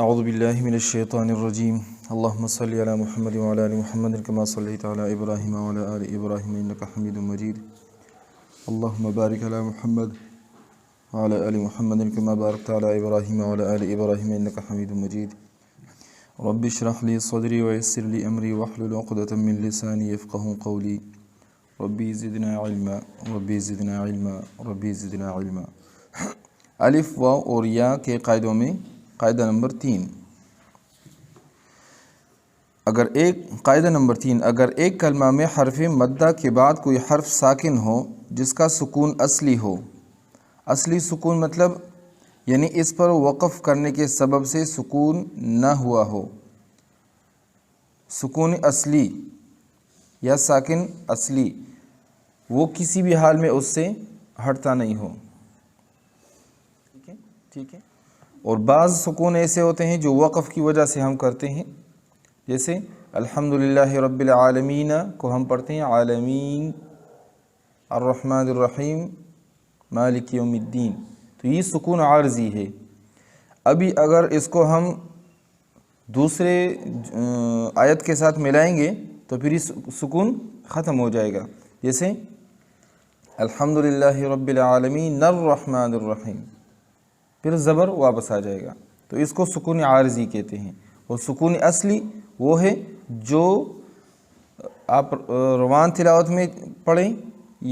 اعوذ باللہ من الشیطان الرجیم اللہم صلی علی محمد وعلی آل محمد کما صلیت علی ابراہیم وعلی آل ابراہیم انک حمید مجید اللہم بارک علی محمد وعلی آل محمد کما بارکت علی ابراہیم وعلی آل ابراہیم انک حمید مجید رب اشرح لی صدری ویسر لی امری واحلل عقدۃ من لسانی یفقہوا قولی ربی زدنا علما ربی زدنا علما ربی زدنا علما۔ الف واو اور یا کے قاعدوں میں قاعدہ نمبر 3، قاعدہ نمبر 3، اگر ایک کلمہ میں حرف مدہ کے بعد کوئی حرف ساکن ہو جس کا سکون اصلی ہو، اصلی سکون مطلب یعنی اس پر وقف کرنے کے سبب سے سکون نہ ہوا ہو، سکون اصلی یا ساکن اصلی وہ کسی بھی حال میں اس سے ہٹتا نہیں ہو، ٹھیک ہے۔ اور بعض سکون ایسے ہوتے ہیں جو وقف کی وجہ سے ہم کرتے ہیں، جیسے الحمدللہ رب العالمین کو ہم پڑھتے ہیں عالمین، الرحمن الرحیم مالک یوم الدین، تو یہ سکون عارضی ہے۔ ابھی اگر اس کو ہم دوسرے آیت کے ساتھ ملائیں گے تو پھر یہ سکون ختم ہو جائے گا، جیسے الحمدللہ رب العالمین الرحمن الرحیم، پھر زبر واپس آ جائے گا، تو اس کو سکون عارضی کہتے ہیں۔ اور سکون اصلی وہ ہے جو آپ روان تلاوت میں پڑھیں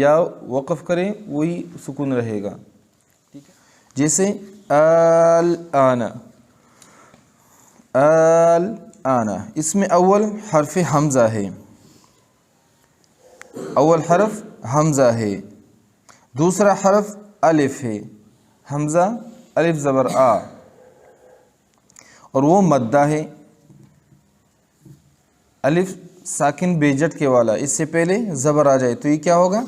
یا وقف کریں وہی سکون رہے گا، جیسے الآن، الآن اس میں اول حرف حمزہ ہے، اول حرف حمزہ ہے، دوسرا حرف الف ہے، حمزہ الف زبر آ، اور وہ مدہ ہے، الف ساکن بے جھٹکے والا، اس سے پہلے زبر آ جائے تو یہ کیا ہوگا؟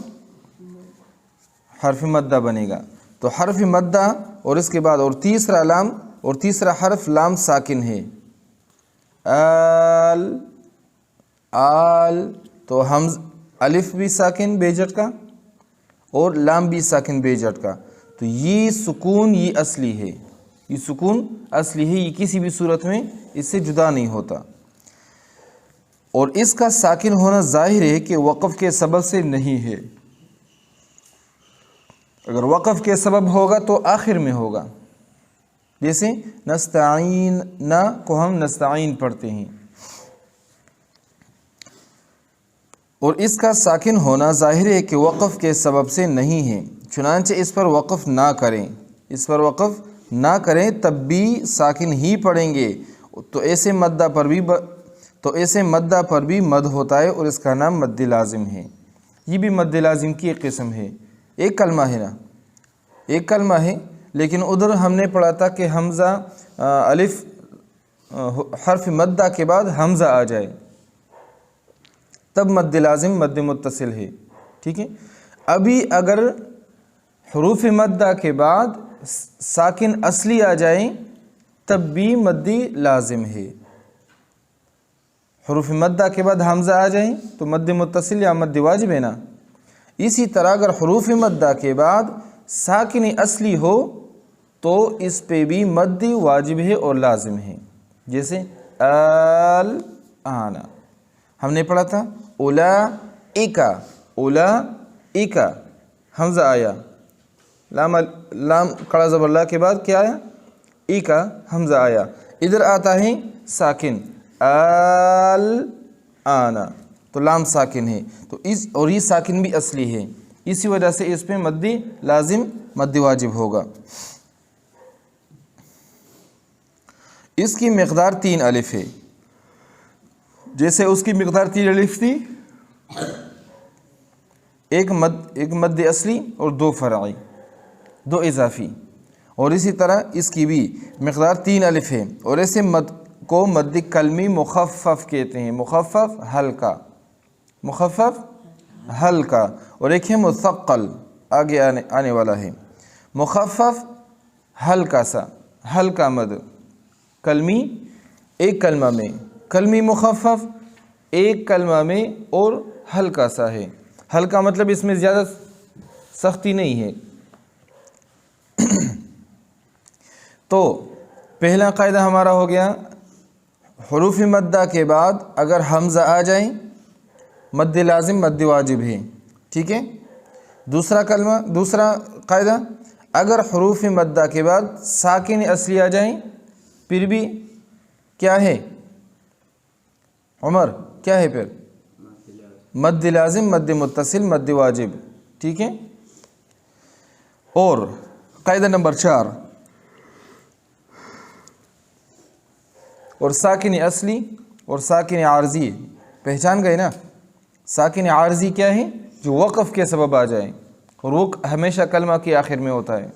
حرف مدہ بنے گا۔ تو حرف مدہ اور اس کے بعد اور تیسرا لام، اور تیسرا حرف لام ساکن ہے، آل، تو الف بھی ساکن بے جھٹکا اور لام بھی ساکن بے جھٹکا، تو یہ سکون یہ اصلی ہے، یہ سکون اصلی ہے، یہ کسی بھی صورت میں اس سے جدا نہیں ہوتا۔ اور اس کا ساکن ہونا ظاہر ہے کہ وقف کے سبب سے نہیں ہے، اگر وقف کے سبب ہوگا تو آخر میں ہوگا، جیسے نستعین، نہ کو ہم نستعین پڑھتے ہیں، اور اس کا ساکن ہونا ظاہر ہے کہ وقف کے سبب سے نہیں ہے، چنانچہ اس پر وقف نہ کریں، اس پر وقف نہ کریں تب بھی ساکن ہی پڑھیں گے، تو ایسے مدہ پر بھی مد ہوتا ہے اور اس کا نام مد لازم ہے۔ یہ بھی مد لازم کی ایک قسم ہے، ایک کلمہ ہے نا، ایک کلمہ ہے، لیکن ادھر ہم نے پڑھا تھا کہ حمزہ الف حرف مدہ کے بعد حمزہ آ جائے تب مد لازم مد متصل ہے، ٹھیک ہے۔ ابھی اگر حروف مدہ کے بعد ساکن اصلی آ جائیں تب بھی مد لازم ہے، حروف مدہ کے بعد حمزہ آ جائیں تو مد متصل یا مد واجب ہے نا۔ اسی طرح اگر حروف مدہ کے بعد ساکن اصلی ہو تو اس پہ بھی مد واجب ہے اور لازم ہے، جیسے الآن ہم نے پڑھا تھا اولئک، اولئک حمزہ آیا، لام کڑا زبر لا کے بعد کیا آیا؟ ایکا حمزہ آیا، ادھر آتا ہے ساکن الآن، تو لام ساکن ہے، تو اور یہ ساکن بھی اصلی ہے، اسی وجہ سے اس پہ مد لازم مد واجب ہوگا۔ اس کی مقدار 3 الف ہے، جیسے اس کی مقدار 3 الف تھی، ایک مد اصلی اور 2 فرعی، 2 اضافی، اور اسی طرح اس کی بھی مقدار 3 الف ہے، اور ایسے مد کو مد کلمی مخفف کہتے ہیں، مخفف ہلکا، مخفف ہلکا، اور ایک ہے مثقل آگے آنے والا ہے، مخفف ہلکا سا، ہلکا مد کلمی ایک کلمہ میں، کلمی مخفف ایک کلمہ میں اور ہلکا سا ہے، ہلکا مطلب اس میں زیادہ سختی نہیں ہے۔ تو پہلا قاعدہ ہمارا ہو گیا حروف مدہ کے بعد اگر حمزہ آ جائیں مد لازم مد واجب ہے، ٹھیک ہے۔ دوسرا قاعدہ اگر حروف مدہ کے بعد ساکن اصلی آ جائیں پھر بھی کیا ہے عمر، کیا ہے پھر مد لازم مد متصل مد واجب، ٹھیک ہے۔ اور قاعدہ نمبر 4 اور ساکن اصلی اور ساکن عارضی، پہچان گئے نا؟ ساکن عارضی کیا ہے؟ جو وقف کے سبب آ جائے، اور وہ ہمیشہ کلمہ کے آخر میں ہوتا ہے۔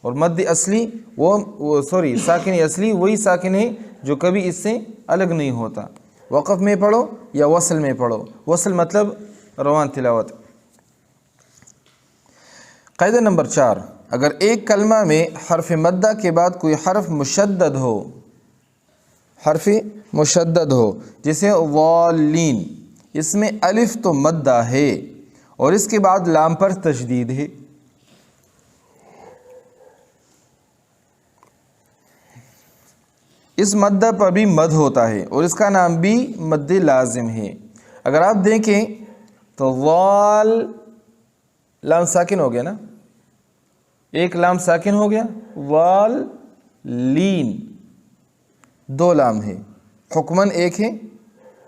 اور مد اصلی ساکن اصلی وہی ساکن ہے جو کبھی اس سے الگ نہیں ہوتا، وقف میں پڑھو یا وصل میں پڑھو، وصل مطلب روان تلاوت۔ قاعدہ نمبر 4 اگر ایک کلمہ میں حرف مدہ کے بعد کوئی حرف مشدد ہو جیسے والین، اس میں الف تو مدہ ہے اور اس کے بعد لام پر تشدید ہے، اس مدہ پر بھی مد ہوتا ہے اور اس کا نام بھی مد لازم ہے۔ اگر آپ دیکھیں تو وال لام ساکن ہو گیا نا، ایک لام ساکن ہو گیا، وال لین 2 لام ہے، حکماً ایک ہے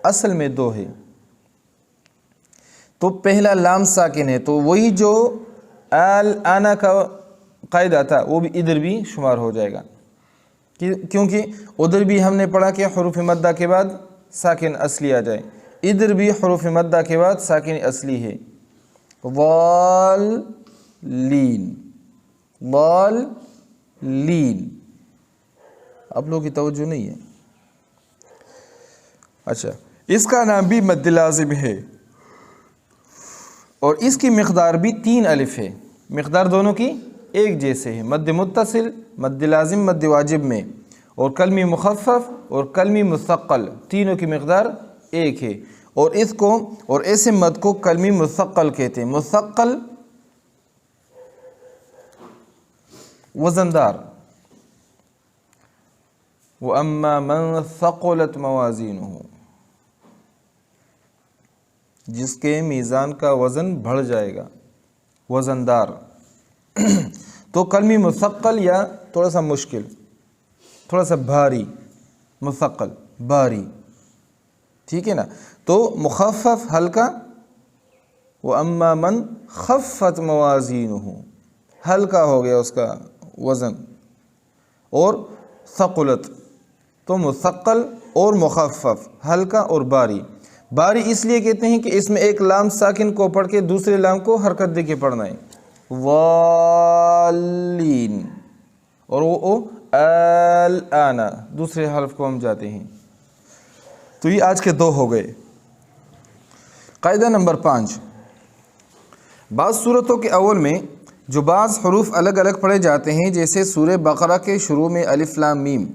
اصل میں 2 ہے، تو پہلا لام ساکن ہے تو وہی جو آنا کا قاعدہ تھا وہ بھی ادھر بھی شمار ہو جائے گا، کیونکہ ادھر بھی ہم نے پڑھا کہ حروف مدہ کے بعد ساکن اصلی آ جائے، ادھر بھی حروف مدہ کے بعد ساکن اصلی ہے، وال لین۔ آپ لوگوں کی توجہ نہیں ہے؟ اچھا، اس کا نام بھی مد لازم ہے اور اس کی مقدار بھی 3 الف ہے، مقدار دونوں کی ایک جیسے ہے، مد متصل مد لازم مد واجب میں، اور کلمی مخفف اور کلمی مثقل تینوں کی مقدار ایک ہے، اور ایسے مد کو کلمی مثقل کہتے ہیں۔ مثقل وزندار، وَأَمَّا مَنْ ثَقُلَتْ مَوَازِينُهُ، جس کے میزان کا وزن بڑھ جائے گا، وزندار۔ تو کلمی مثقل یا تھوڑا سا مشکل، تھوڑا سا بھاری، مثقل بھاری، ٹھیک ہے نا؟ تو مخفف ہلکا، وَأَمَّا مَنْ خَفَّتْ مَوَازِينُهُ ہلکا ہو گیا اس کا وزن، اور ثقلت تو مثقل اور مخفف ہلکا اور باری۔ باری اس لیے کہتے ہیں کہ اس میں ایک لام ساکن کو پڑھ کے دوسرے لام کو حرکت دے کے پڑھنا ہے، والین، اور وہ الآن دوسرے حرف کو ہم جاتے ہیں۔ تو یہ آج کے 2 ہو گئے۔ قاعدہ نمبر 5 بعض صورتوں کے اول میں جو بعض حروف الگ الگ پڑھے جاتے ہیں، جیسے سورہ بقرہ کے شروع میں الف لام میم،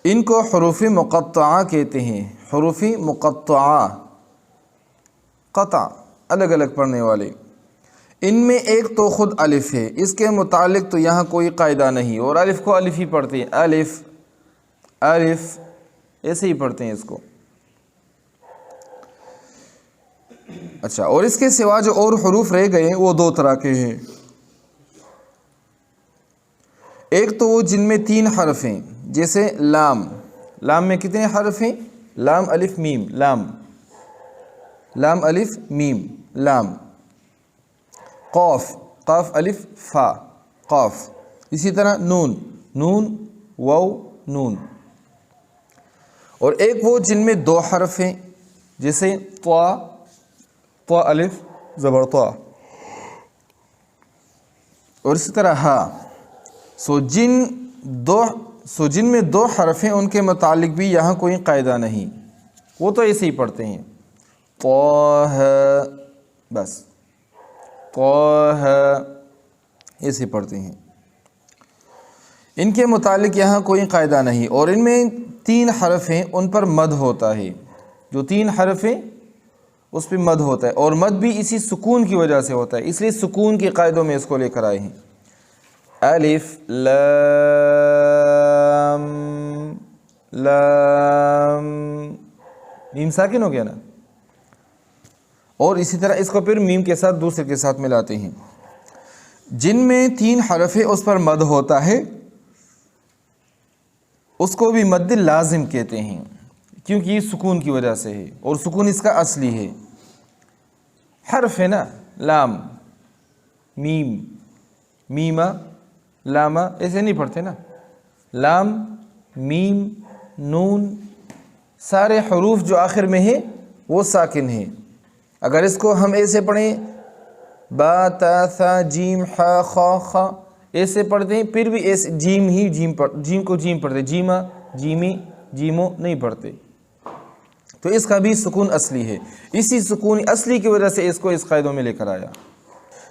ان کو حروف مقطعہ کہتے ہیں۔ حروف مقطعہ، قطع الگ الگ پڑھنے والے، ان میں ایک تو خود الف ہے، اس کے متعلق تو یہاں کوئی قاعدہ نہیں، اور الف کو الف ہی پڑھتے ہیں، الف ایسے ہی پڑھتے ہیں اس کو۔ اچھا، اور اس کے سوا جو اور حروف رہ گئے وہ 2 طرح کے ہیں۔ ایک تو وہ جن میں 3 حرف ہیں، جیسے لام میں کتنے حرف ہیں؟ لام الف میم، لام الف میم لام۔ قاف الف فا قاف، اسی طرح نون واو نون۔ اور ایک وہ جن میں 2 حرف ہیں، جیسے طا الف زبر طا، اور اسی طرح ہا۔ جن میں 2 حرف ہیں ان کے متعلق بھی یہاں کوئی قاعدہ نہیں، وہ تو ایسے ہی پڑھتے ہیں، طہ بس، طہ ایسے پڑھتے ہیں، ان کے متعلق یہاں کوئی قاعدہ نہیں۔ اور ان میں 3 حرف ہیں، ان پر مد ہوتا ہے، جو 3 حرف ہیں اس پہ مد ہوتا ہے، اور مد بھی اسی سکون کی وجہ سے ہوتا ہے، اس لیے سکون کے قاعدوں میں اس کو لے کر آئے ہیں۔ الف لام لام، میم ساکن ہو گیا نا. اور اسی طرح اس کو پھر میم کے ساتھ دوسرے کے ساتھ ملاتے ہیں. جن میں 3 حرف ہے اس پر مد ہوتا ہے اس کو بھی مد لازم کہتے ہیں، کیونکہ یہ سکون کی وجہ سے ہے اور سکون اس کا اصلی ہے. حرف ہے نا، لام، میم، میما، لاما، ایسے نہیں پڑھتے نا. لام، میم، نون، سارے حروف جو آخر میں ہے وہ ساکن ہیں. اگر اس کو ہم ایسے پڑھیں با تا ثا جیم حا خا خا ایسے پڑھتے ہیں، پھر بھی ایسے جیم ہی جیم کو جیم پڑھتے، جیما، جیمی، جیمو نہیں پڑھتے. تو اس کا بھی سکون اصلی ہے. اسی سکون اصلی کی وجہ سے اس کو اس قاعدوں میں لے کر آیا.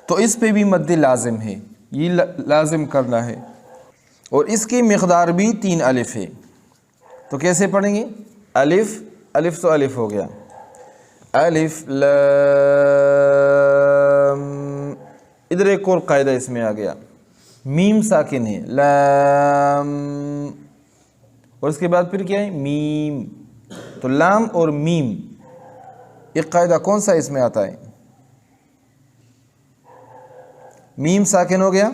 تو اس پہ بھی مد لازم ہے، یہ لازم کرنا ہے. اور اس کی مقدار بھی 3 الف ہے. تو کیسے پڑھیں گے؟ الف، الف تو الف ہو گیا، الف لام. ادھر ایک اور قاعدہ اس میں آ گیا، میم ساکن ہے، لام، اور اس کے بعد پھر کیا ہے؟ میم. تو لام اور میم، ایک قاعدہ کون سا اس میں آتا ہے؟ میم ساکن ہو گیا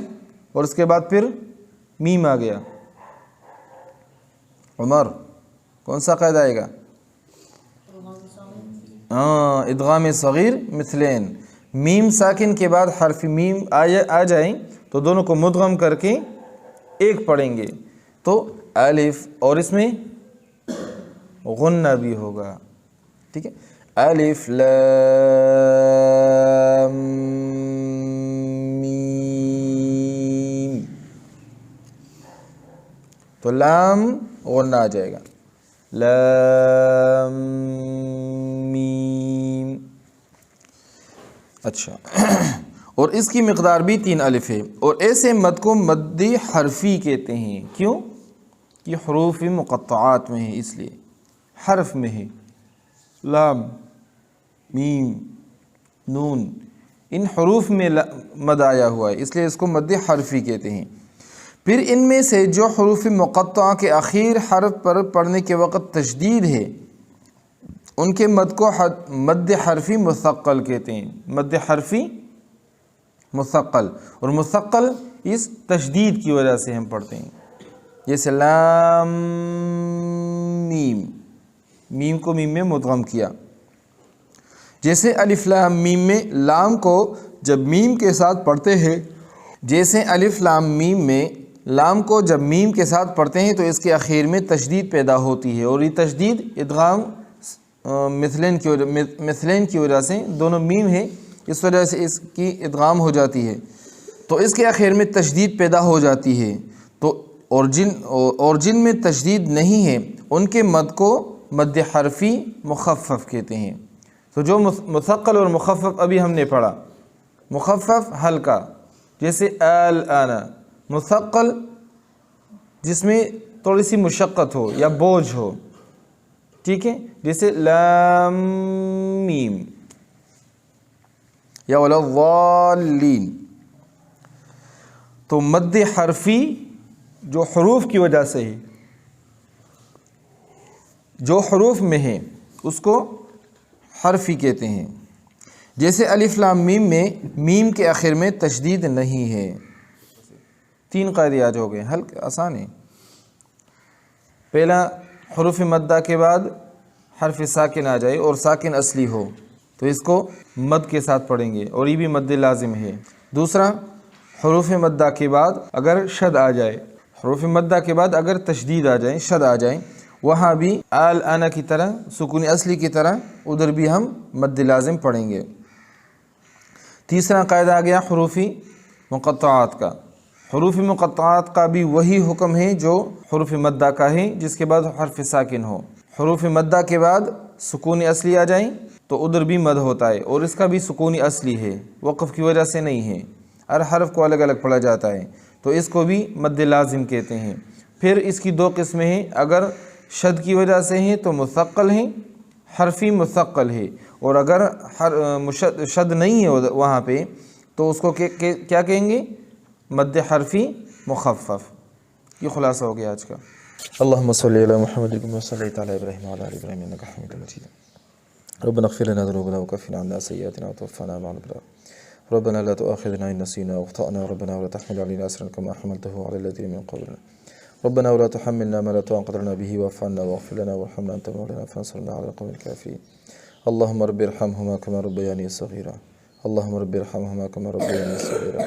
اور اس کے بعد پھر میم آ گیا. عمر کون سا قاعدہ آئے گا؟ ہاں، ادغام صغیر مثلین. میم ساکن کے بعد حرف میم آ جائیں تو دونوں کو مدغم کر کے ایک پڑھیں گے تو الف، اور اس میں غنہ بھی ہوگا. ٹھیک ہے، الف لام میم، تو لام غنہ آ جائے گا، لام میم. اچھا، اور اس کی مقدار بھی 3 الف ہے. اور ایسے مد کو مد حرفی کہتے ہیں. کیوں؟ یہ حروف مقطعات میں ہے، اس لیے حرف میں ہے. لام، میم، نون، ان حروف میں مد آیا ہوا ہے، اس لیے اس کو مد حرفی کہتے ہیں. پھر ان میں سے جو حروف مقطعہ کے آخر حرف پر پڑھنے کے وقت تشدید ہے ان کے مد کو مد حرفی مثقل کہتے ہیں. مد حرفی مثقل، اور مثقل اس تشدید کی وجہ سے ہم پڑھتے ہیں. جیسے لام میم، میم کو میم میں مدغم کیا. جیسے الف لام میم میں لام کو جب میم کے ساتھ پڑھتے ہیں، جیسے الف لام میم میں لام کو جب میم کے ساتھ پڑھتے ہیں تو اس کے اخیر میں تشدید پیدا ہوتی ہے، اور یہ تشدید ادغام مثلین کی وجہ سے، دونوں میم ہے اس وجہ سے اس کی ادغام ہو جاتی ہے، تو اس کے اخیر میں تشدید پیدا ہو جاتی ہے. تو اور جن میں تشدید نہیں ہے ان کے مد کو مد حرفی مخفف کہتے ہیں. تو جو مثقل اور مخفف ابھی ہم نے پڑھا، مخفف ہلکا جیسے الآن، مثقل جس میں تھوڑی سی مشقت ہو یا بوجھ ہو، ٹھیک ہے، جیسے لام میم یا ولا الضالین. تو مد حرفی جو حروف کی وجہ سے ہے، جو حروف میں ہے اس کو حرفی کہتے ہیں. جیسے الف لام میم میں میم کے آخر میں تشدید نہیں ہے. 3 قاعدے آج ہو گئے، ہلکے آسان ہے. پہلا، حروف مدہ کے بعد حرف ساکن آ جائے اور ساکن اصلی ہو تو اس کو مد کے ساتھ پڑھیں گے اور یہ بھی مد لازم ہے. دوسرا، حروف مدہ کے بعد اگر شد آ جائے، حروف مدہ کے بعد اگر تشدید آ جائے، شد آ جائے، وہاں بھی الآن کی طرح سکون اصلی کی طرح ادھر بھی ہم مد لازم پڑھیں گے. تیسرا قاعدہ آ گیا حروف مقطعات کا. حروف مقطعات کا بھی وہی حکم ہے جو حروف مدہ کا ہے، جس کے بعد حرف ساکن ہو. حروف مدہ کے بعد سکون اصلی آ جائیں تو ادھر بھی مد ہوتا ہے، اور اس کا بھی سکون اصلی ہے، وقف کی وجہ سے نہیں ہے. ہر حرف کو الگ الگ پڑھا جاتا ہے تو اس کو بھی مد لازم کہتے ہیں. پھر اس کی 2 قسمیں ہیں، اگر شد کی وجہ سے ہیں تو مثقل ہیں، حرفی مثقل ہے، اور اگر شد نہیں ہے وہاں پہ تو اس کو کیا کہیں گے؟ مد حرفی مخفف. یہ خلاصہ ہو گیا آج کا. اللهم صل على محمد كما صليت على إبراهيم وعلى آل إبراهيم إنك حميد مجيد. ربنا اغفر لنا ذنوبنا وكفر عنا سيئاتنا وتوفنا مع الأبرار. ربنا لا تؤاخذنا إن نسينا وأخطأنا. ربنا ولا تحمل علينا إصرا كما حملته على الذين من قبلنا. ربنا ولا تحملنا ما لا طاقة لنا به واعف عنا واغفر لنا وارحمنا أنت مولانا فانصرنا على القوم الكافرين. اللهم رب ارحمهما كما ربياني صغيرا. اللهم رب ارحمهما كما ربياني صغيرا.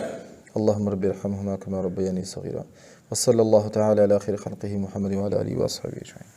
اللهم رب ارحمهما كما ربياني صغيرا. وصلى الله تعالى على خير خلقه محمد وعلى آله وأصحابه أجمعين.